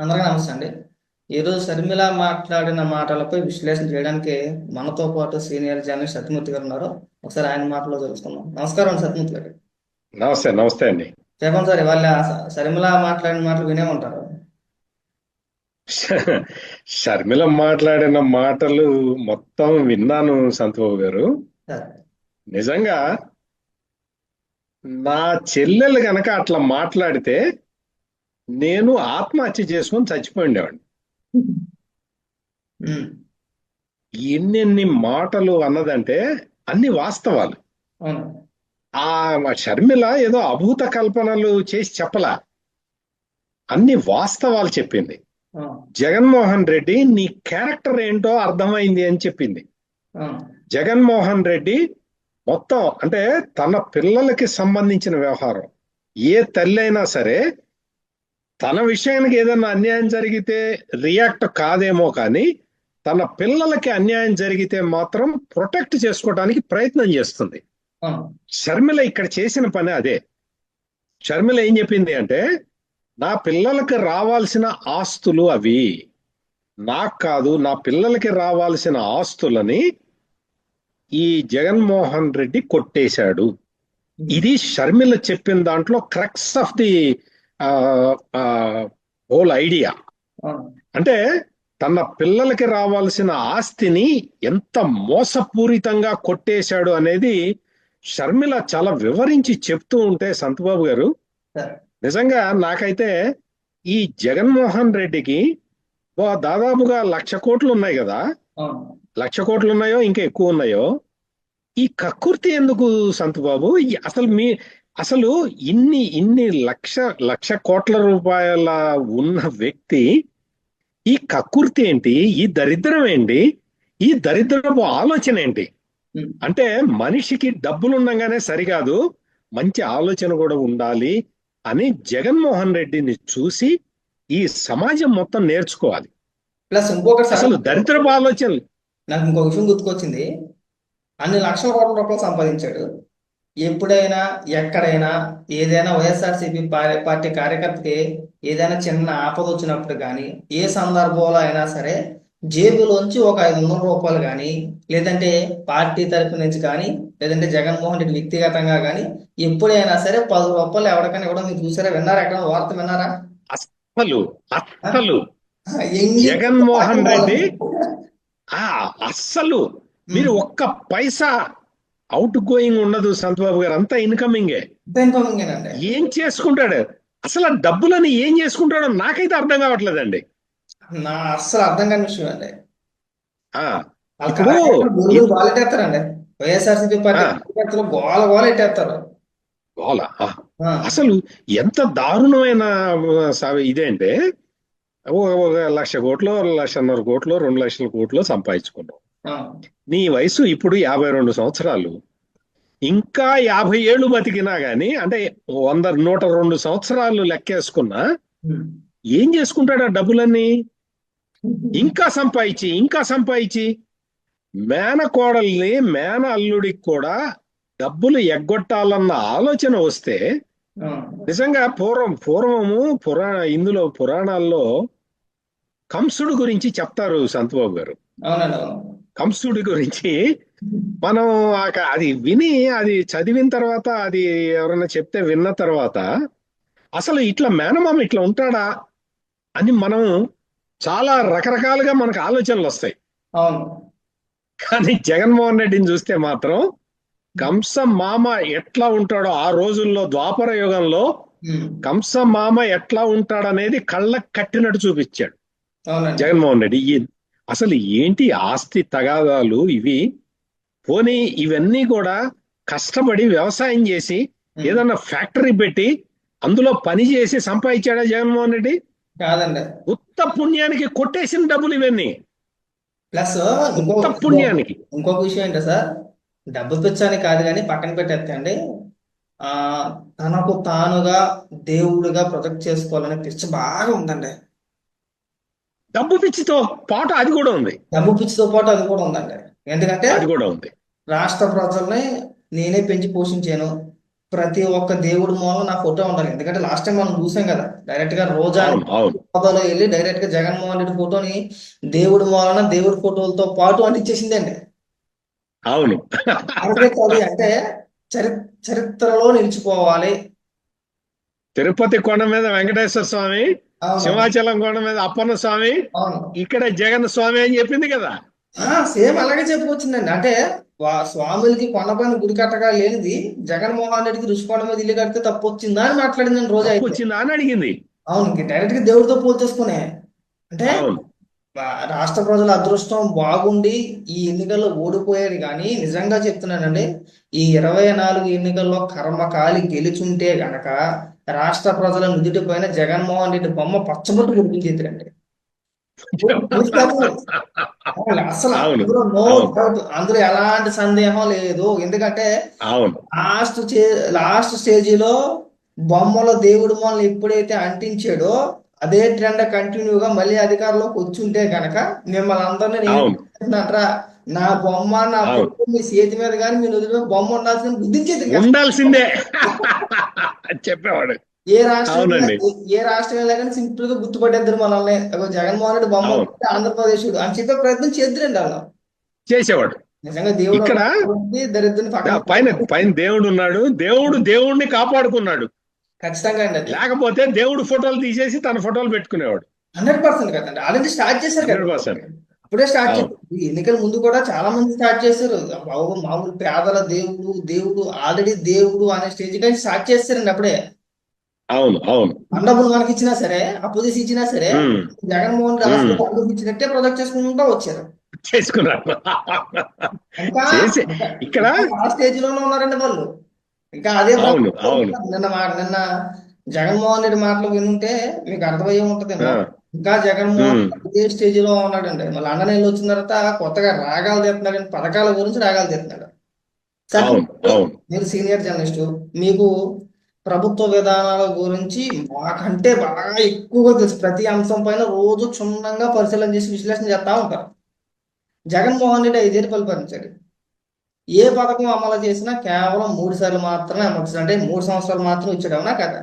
అందరికీ నమస్తే అండి. ఈరోజు షర్మిల మాట్లాడిన మాటలపై విశ్లేషణ చేయడానికి మనతో పాటు సీనియర్ జర్నలిస్ట్ సత్యమూర్తి గారు ఉన్నారు. ఒకసారి ఆయన మాటలో తెలుసుకుందాం. నమస్కారం సత్యమూర్తి గారు. నమస్తే నమస్తే అండి. చెప్పండి సార్, ఇవాళ షర్మిల మాట్లాడిన మాటలు వినే ఉంటారు. షర్మిల మాట్లాడిన మాటలు మొత్తం విన్నాను సంతబాబు గారు. సార్. నిజంగా నా చెల్లెలు గనక అట్లా మాట్లాడితే నేను ఆత్మహత్య చేసుకొని చచ్చిపోయి ఉండేవాడిని. ఉమ్, ఎన్నెన్ని మాటలు అన్నదంటే అన్ని వాస్తవాలు. అవును. షర్మిల ఏదో అభూత కల్పనలు చేసి చెప్పలా, అన్ని వాస్తవాలు చెప్పింది. అవును. జగన్మోహన్ రెడ్డి నీ క్యారెక్టర్ ఏంటో అర్థమైంది అని చెప్పింది. అవును. జగన్మోహన్ రెడ్డి మొత్తం అంటే తన పిల్లలకి సంబంధించిన వ్యవహారం, ఏ తల్లి అయినా సరే తన విషయానికి ఏదైనా అన్యాయం జరిగితే రియాక్ట్ కాదేమో కానీ తన పిల్లలకి అన్యాయం జరిగితే మాత్రం ప్రొటెక్ట్ చేసుకోవడానికి ప్రయత్నం చేస్తుంది. అవును. షర్మిల ఇక్కడ చేసిన పని అదే. షర్మిల ఏం చెప్పింది అంటే, నా పిల్లలకి రావాల్సిన ఆస్తులు అవి, నాకు కాదు, నా పిల్లలకి రావాల్సిన ఆస్తులని ఈ జగన్మోహన్ రెడ్డి కొట్టేశాడు. ఉమ్, ఇది షర్మిల చెప్పిన దాంట్లో crux of the whole idea. అవును. అంటే తన పిల్లలకి రావాల్సిన ఆస్తిని ఎంత మోసపూరితంగా కొట్టేశాడు అనేది షర్మిల చాలా వివరించి చెప్తూ ఉంటే సంతబాబు గారు, సార్. నిజంగా నాకైతే ఈ జగన్మోహన్ రెడ్డికి దాదాపుగా 1,00,00,000 కోట్లు ఉన్నాయి కదా, అవును. 1,00,00,000 కోట్లు ఉన్నాయో ఇంకా ఎక్కువ ఉన్నాయో, ఈ కక్కుర్తి ఎందుకు సంతుబాబు? అసలు ఇన్ని ఇన్ని లక్ష లక్ష కోట్ల రూపాయల ఉన్న వ్యక్తి ఈ కక్కుర్తి ఏంటి? ఈ దరిద్రం ఏంటి? ఈ దరిద్రపు ఆలోచన ఏంటి? ఉమ్, అంటే మనిషికి డబ్బులు ఉండగానే సరికాదు, మంచి ఆలోచన కూడా ఉండాలి అని జగన్మోహన్ రెడ్డిని చూసి ఈ సమాజం మొత్తం నేర్చుకోవాలి. ప్లస్ ఇంకొకటి సార్, అసలు దరిద్రపు ఆలోచనలు. నాకు ఇంకో విషయం గుర్తుకొచ్చింది. అన్ని లక్షల కోట్ల రూపాయలు సంపాదించాడు. ఎప్పుడైనా ఎక్కడైనా ఏదైనా వైఎస్ఆర్సీపీ పార్టీ కార్యకర్తకి ఏదైనా చిన్న ఆపద వచ్చినప్పుడు కానీ ఏ సందర్భంలో అయినా సరే జేబులోంచి ఒక 500 రూపాయలు కానీ లేదంటే పార్టీ తరపు నుంచి కానీ లేదంటే జగన్మోహన్ రెడ్డి వ్యక్తిగతంగా కానీ ఎప్పుడైనా సరే 10 రూపాయలు ఎవరికైనా ఇవ్వడం మీరు చూసారా? విన్నారా? ఎక్కడ వార్త విన్నారా? అస్సలు ఆ? అస్సలు ఎంగిల్ జగన్మోహన్ రెడ్డి పాకెట్. ఆ అస్సలు మీరు ఉమ్. ఒక్క పైసా అవుట్ గోయింగ్ ఉండదు సంతబాబు గారు, అంతా ఇన్కమింగే. ఇంకేనండి. ఏం చేసుకుంటాడు? అసలు ఆ డబ్బులని ఏం చేసుకుంటాడో నాకైతే అర్థం కావట్లేదండి. నా అస్సలు అర్థం కాని విషయం అండి. ఆ వాళ్ళ ఇప్పుడు కార్యకర్తలు గొడుగులు ఇన్- గోలెట్టేస్తారండి. వైఎస్ఆర్సీపీ పార్టీ ఆ కార్యకర్తలు గోల గోల ఎట్టేస్తారు. గోల. ఆ, అసలు ఎంత దారుణమైన ఇదేంటే, ఒక 1,00,00,000 కోట్లు, 1,50,000 కోట్లు, 2,00,000 కోట్లు సంపాదించుకున్నావు. ఆ, నీ వయసు ఇప్పుడు 52 సంవత్సరాలు. ఇంకా 50 ఏళ్ళు బతికినా గాని, అంటే 102 సంవత్సరాలు లెక్కేసుకున్నా ఉమ్, ఏం చేసుకుంటాడు ఆ డబ్బులన్నీ? ఇంకా సంపాదించి మేనకోడల్ని మేన అల్లుడికి కూడా డబ్బులు ఎగ్గొట్టాలన్న ఆలోచన వస్తే, ఆ, నిజంగా పూర్వము ఇందులో పురాణాల్లో కంసుడు గురించి చెప్తారు సంతబాబు గారు. అవునండి. అవును. కంసుడి గురించి మనం అది విని, అది చదివిన తర్వాత, అది ఎవరైనా చెప్తే విన్న తర్వాత అసలు ఇట్లా మేనమామ ఇట్లా ఉంటాడా అని మనం చాలా రకరకాలుగా మనకు ఆలోచనలు వస్తాయి. అవును. కానీ జగన్మోహన్ రెడ్డిని చూస్తే మాత్రం కంస మామ ఎట్లా ఉంటాడో ఆ రోజుల్లో, ద్వాపర యుగంలో ఉమ్, కంస మామ ఎట్లా ఉంటాడనేది కళ్ళకు కట్టినట్టు చూపించాడు అవునండి. జగన్మోహన్ రెడ్డి. అసలు ఏంటి ఆస్తి తగాదాలు ఇవి? పోనీ ఇవన్నీ కూడా కష్టపడి వ్యవసాయం చేసి ఉమ్, ఏదన్నా ఫ్యాక్టరీ పెట్టి అందులో పని చేసి సంపాదించాడా జగన్మోహన్ రెడ్డి? కాదండి. ఉత్త పుణ్యానికి కొట్టేసిన డబ్బులు ఇవన్నీ. ప్లస్ ఉత్త పుణ్యానికి. ఇంకొక విషయం ఏంటో సార్, డబ్బు పిచ్చని కాదు కానీ పక్కన పెట్టేస్తండి. ఆ తనకు తానుగా దేవుడిగా ప్రొజెక్ట్ చేసుకోవాలనే పిచ్చ బాగా ఉందండి. డబ్బు పిచ్చితో పాటు అది కూడా ఉంది. డబ్బు పిచ్చితో పాటు అది కూడా ఉందండి. ఎందుకంటే అది కూడా ఉంది. రాష్ట్ర ప్రజల్ని నేనే పెంచి పోషించాను. ప్రతి ఒక్క దేవుడి మూల నా ఫోటో ఉండాలి. ఎందుకంటే లాస్ట్ టైం మనం చూసాం కదా, డైరెక్ట్ గా రోజా అవును, అవును, హోదాలో వెళ్ళి డైరెక్ట్ గా జగన్మోహన్ రెడ్డి ఫోటోని దేవుడి మూలన దేవుడి ఫోటోలతో పాటు అంటించేసిందండి. అవును. అది అంటే చరి చరిత్రలో నిలిచిపోవాలి. తిరుపతి కొండ మీద వెంకటేశ్వర స్వామి, అవును, సింహాచలం కొండ మీద అప్పన్న స్వామి, అవును. ఇక్కడ జగన్ స్వామి అని చెప్పింది కదా. సేమ్ అలాగే చెప్పుకొచ్చిందండి. అంటే స్వాములకి కొండపైన గుడి కట్టగా లేనిది జగన్మోహన్ రెడ్డికి రుషికొండ మీద ఇల్లు కడితే తప్పు వచ్చిందా అని మాట్లాడిందండి రోజా తప్పు అయితే. వచ్చిందా అని అడిగింది. అవును, డైరెక్ట్ గా దేవుడితో పోల్చేసుకునే. అంటే అవును. రాష్ట్ర ప్రజల అదృష్టం బాగుండి ఈ ఎన్నికల్లో ఓడిపోయారు, కానీ నిజంగా చెప్తున్నానండి, ఈ 24 ఎన్నికల్లో కర్మకాలి గెలుచుంటే గనక రాష్ట్ర ప్రజల నుదుటి పైన జగన్మోహన్ రెడ్డి బొమ్మ పచ్చబొట్టు కొడుకుని. అసలు అవును, అందులో నో అవును, డౌట్, అందులో ఎలాంటి సందేహం లేదు. ఎందుకంటే అవును, లాస్ట్ లాస్ట్ స్టేజిలో బొమ్మలో దేవుడి బొమ్మలు ఎప్పుడైతే అంటించాడో అదే ట్రెండ్ కంటిన్యూగా మళ్ళీ అధికారంలోకి వచ్చుంటే గనక మిమ్మల్ని అందరినీ నేను అవును, చెప్తున్నానరా, నా బొమ్మ నా అవును. ఫోటో మీ చేతి మీద కానీ మీ నుదుటి మీద బొమ్మ ఉండాల్సిన గుర్తించేది కదా. ఉండాల్సిందే చెప్పేవాడు. ఏ రాష్ట్రం అవునండి. ఏ రాష్ట్రం వెళ్ళా కానీ సింపుల్ గా గుర్తుపట్టేద్దరు మనల్ని. అగో జగన్మోహన్ రెడ్డి బొమ్మ అవును, ఉంటే ఆంధ్రప్రదేశ్ అని చెప్పే ప్రయత్నం చేద్దరండి వాళ్ళు. చేసేవాడు. నిజంగా దేవుడు ఇక్కడ దరిద్రుని పక్కన పైన పైన దేవుడు ఉన్నాడు, దేవుడు దేవుణ్ణి కాపాడుకున్నాడు. ఖచ్చితంగా అండి. అది లేకపోతే దేవుడు ఫోటోలు తీసేసి తన ఫోటోలు పెట్టుకునేవాడు. 100% కదండి. ఆల్రెడీ స్టార్ట్ చేశారు కదా. 100%. అప్పుడే స్టార్ట్ అవును, చేశారు. ఈ ఎన్నికల ముందు కూడా చాలా మంది స్టార్ట్ చేశారు. బాబు మామూలు పేదల దేవుడు దేవుడు ఆల్రెడీ దేవుడు అనే స్టేజ్ కానీ స్టార్ట్ చేస్తారండి అప్పుడే. అవును, అవును. మండపం మనకి ఇచ్చినా సరే, అప్పు తీసి ఇచ్చినా సరే, ఉమ్, జగన్మోహన్ రెడ్డి ఉమ్. హాస్పిటల్ అప్పు ఇచ్చినట్టే ప్రొజెక్ట్ చేసుకుంటూ వచ్చారు. చేసుకున్నాడు. ఇంకా చేసి ఇంకా ఇక్కడ. ఇంకా ఆ స్టేజ్ లోనే ఉన్నారండి వాళ్ళు. ఇంకా అదే అవును, అవును. నిన్న జగన్మోహన్ రెడ్డి మాటలు వినుంటే మీకు అర్థమయ్యే ఉంటదేమో. ఆ, ఇంకా జగన్మోహన్ ఉమ్, రెడ్డి ఇదే స్టేజ్ లో ఉన్నాడండి. మళ్ళీ లండన్ వెళ్ళి వచ్చిన తర్వాత కొత్తగా రాగాలు తీస్తున్నాడు, పథకాల గురించి రాగాలు తీస్తున్నాడు. సరే, అవును, అవును. మీరు సీనియర్ జర్నలిస్టు, మీకు ప్రభుత్వ విధానాల గురించి మాకంటే బాగా ఎక్కువగా తెలుసు. ప్రతి అంశం పైన రోజు క్షుణ్ణంగా పరిశీలన చేసి విశ్లేషణ చేస్తా ఉంటారు. జగన్మోహన్ రెడ్డి 5 ఏళ్ళు పరిపాలించాడు. ఏ పథకం అమలు చేసినా కేవలం 3 సార్లు మాత్రమే అమలు చేశాడు. అంటే 3 సంవత్సరాలు మాత్రం ఇచ్చాడు. అవునా కదా?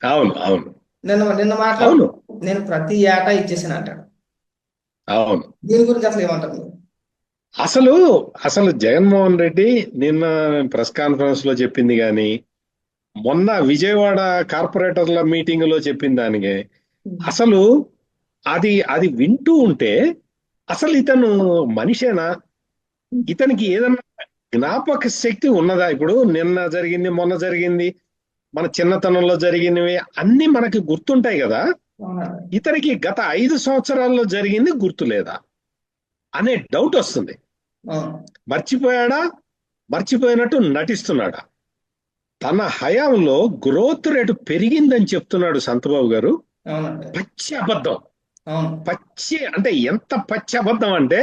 అవును, అవును, నిన్న నిన్న మాట్లాడు, అవును, నేను ప్రతి ఏటా ఇచ్చేసాను అంటాడు. అవును. దీని గురించి అసలు ఏమంటారు మీరు? అసలు అసలు జగన్మోహన్ రెడ్డి నిన్న ప్రెస్ కాన్ఫరెన్స్ లో చెప్పింది కానీ, మొన్న విజయవాడ కార్పొరేటర్ల మీటింగ్ లో చెప్పిన దానికి అసలు అది అది వింటూ ఉంటే అసలు ఇతను మనిషేనా? ఇతనికి ఏదన్నా జ్ఞాపక శక్తి ఉన్నదా? ఇప్పుడు నిన్న జరిగింది, మొన్న జరిగింది, మన చిన్నతనంలో జరిగినవి అన్ని మనకి గుర్తుంటాయి కదా. అవునండి. ఇతనికి గత 5 సంవత్సరాల్లో జరిగింది గుర్తులేదా అనే డౌట్ వస్తుంది. అవును, మర్చిపోయాడా? మర్చిపోయినట్టు నటిస్తున్నాడా? తన హయాంలో గ్రోత్ రేటు పెరిగిందని చెప్తున్నాడు సంతబాబు గారు. అవునండి. పచ్చి అబద్ధం. అవును, పచ్చి అంటే ఎంత పచ్చి అబద్ధం అంటే,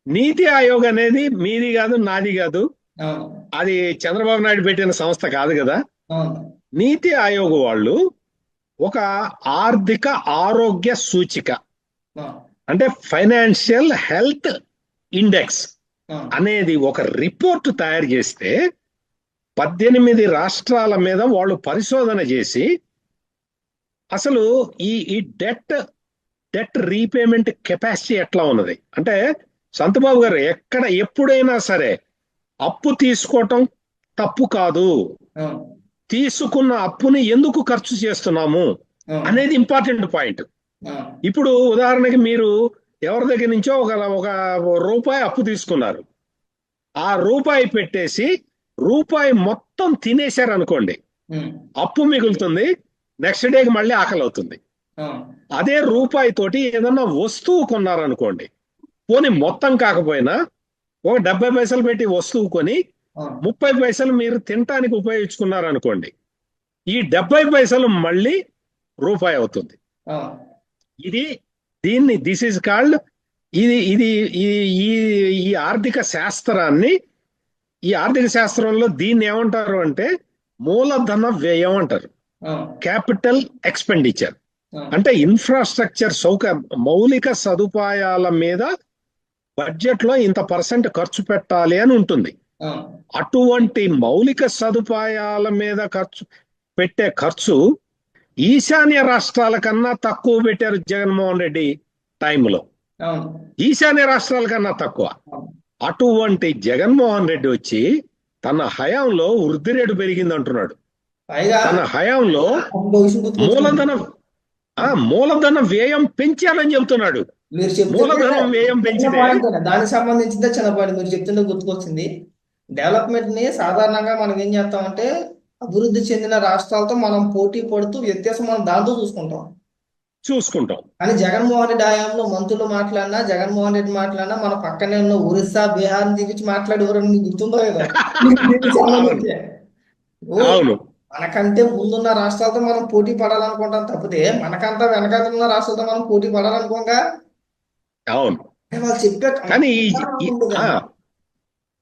నీతి ఆయోగ్ అనేది మీది కాదు, నాది కాదు. అవును, అది చంద్రబాబు నాయుడు పెట్టిన సంస్థ కాదు కదా. అవును, నీతి ఆయోగ్ వాళ్ళు ఒక ఆర్థిక ఆరోగ్య సూచిక, అవును, అంటే ఫైనాన్షియల్ హెల్త్ ఇండెక్స్ అవును, అనేది ఒక రిపోర్ట్ తయారు చేస్తే 18 రాష్ట్రాల మీద వాళ్ళు పరిశోధన చేసి అసలు ఈ డెట్ రీపేమెంట్ కెపాసిటీ ఎట్లా ఉన్నది అంటే, సంతబాబు గారు ఎక్కడ ఎప్పుడైనా సరే అప్పు తీసుకోవటం తప్పు కాదు, అవును, తీసుకున్న అప్పుని ఎందుకు ఖర్చు చేస్తున్నాము అవును, అనేది ఇంపార్టెంట్ పాయింట్. అవును, ఇప్పుడు ఉదాహరణకి మీరు ఎవరి దగ్గర నుంచో ఒక ఒక రూపాయి అప్పు తీసుకున్నారు. ఆ రూపాయి పెట్టేసి రూపాయి మొత్తం తినేశారు అనుకోండి, ఉమ్, అప్పు మిగులుతుంది, నెక్స్ట్ డేకి మళ్ళీ ఆకలి అవుతుంది. అవును, అదే రూపాయి తోటి ఏదన్నా వస్తువు కొన్నారనుకోండి, పోనీ మొత్తం కాకపోయినా ఒక 70 పైసలు పెట్టి వస్తువు కొని అవును, 30 పైసలు మీరు తినటానికి ఉపయోగించుకున్నారనుకోండి, ఈ 70 పైసలు మళ్ళీ రూపాయి అవుతుంది. అవును, ఇది దిస్ ఈజ్ కాల్డ్, ఇది ఇది ఈ ఈ ఈ ఆర్థిక శాస్త్రాన్ని, ఈ ఆర్థిక శాస్త్రంలో దీన్ని ఏమంటారు అంటే మూలధన వ్యయం అంటారు. అవును, క్యాపిటల్ ఎక్స్పెండిచర్ అవును, అంటే ఇన్ఫ్రాస్ట్రక్చర్ మౌలిక సదుపాయాల మీద బడ్జెట్ లో ఇంత పర్సెంట్ ఖర్చు పెట్టాలి అని ఉంటుంది. అవును. అటువంటి మౌలిక సదుపాయాల మీద పెట్టే ఖర్చు ఈశాన్య రాష్ట్రాల కన్నా తక్కువ పెట్టారు జగన్మోహన్ రెడ్డి టైంలో. అవును. ఈశాన్య రాష్ట్రాల కన్నా తక్కువ. అవును. అటువంటి జగన్మోహన్ రెడ్డి వచ్చి తన హయాంలో వృద్ధి రేటు పెరిగింది అంటున్నాడు. పైగా తన హయాంలో ఇంకో విషయం గుర్తుకొచ్చుకోండి. మూలధన వ్యయం పెంచాలని చెబుతున్నాడు. మీరు చెప్తుంటే మూలధనం వ్యయం చిన్న పెంచితే పాయింట్ దానికి సంబంధించిందే చిన్న పాయింట్ మీరు చెప్తుంటే గుర్తుకొచ్చింది. డెవలప్మెంట్ ని సాధారణంగా మనం ఏం చేస్తామంటే అభివృద్ధి చెందిన రాష్ట్రాలతో మనం పోటీ పడుతూ వ్యత్యాసం మనం దాంతో చూసుకుంటాం. చూసుకుంటాం. కానీ జగన్మోహన్ రెడ్డి హయాంలో మంత్రులు మాట్లాడినా జగన్మోహన్ రెడ్డి మాట్లాడినా మన పక్కనే ఉన్న ఒరిస్సా బీహార్ తీపిచ్చి మాట్లాడేవారు మీకు గుర్తుందో లేదో. దీనికి అవును. సంబంధించి ఓ అవును. మనకంటే ముందున్న రాష్ట్రాలతో మనం పోటీ పడాలనుకుంటాం తప్పితే మనకంతా వెనకాల ఉన్న రాష్ట్రాలతో మనం పోటీ పడాలనుకోగా అవును. వాళ్ళు చెప్పే కానీ ఉంది కానీ